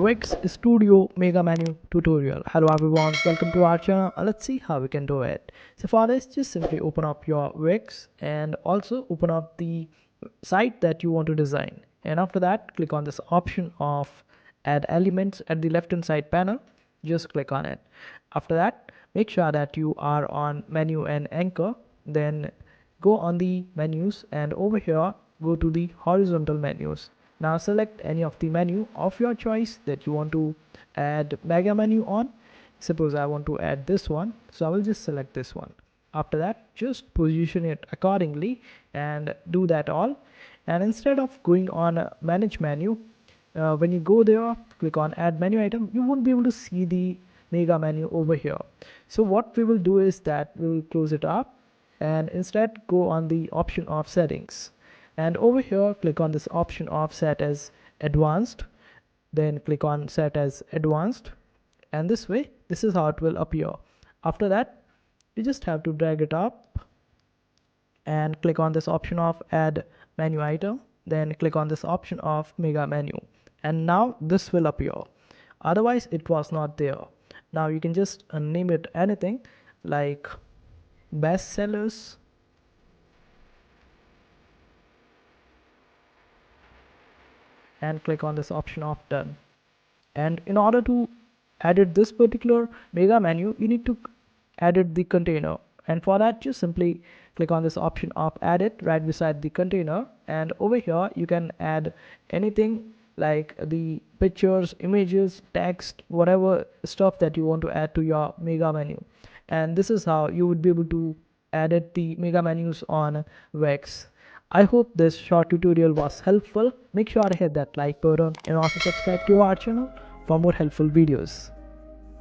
Wix Studio Mega Menu tutorial. Hello everyone, welcome to our channel. Let's see how we can do it. So for this, just simply open up your Wix and also open up the site that you want to design. And after that, click on this option of add elements at the left hand side panel. Just click on it. After that, make sure that you are on menu and anchor. Then go on the menus and over here go to the horizontal menus. Now select any of the menu of your choice that you want to add mega menu on. Suppose I want to add this one, so I will just select this one. After that, just position it accordingly and do that all. And instead of going on manage menu, when you go there, click on add menu item, you won't be able to see the mega menu over here. So what we will do is that we will close it up and instead go on the option of settings, and over here click on this option of set as advanced, then click on set as advanced, and this way this is how it will appear. After that, you just have to drag it up and click on this option of add menu item, then click on this option of mega menu, and now this will appear. Otherwise it was not there. Now you can just name it anything like best sellers, and click on this option of done. And in order to edit this particular mega menu, you need to edit the container, and for that just simply click on this option of edit right beside the container, and over here you can add anything like the pictures, images, text, whatever stuff that you want to add to your mega menu. And this is how you would be able to edit the mega menus on Wix. I hope this short tutorial was helpful. Make sure to hit that like button and also subscribe to our channel for more helpful videos.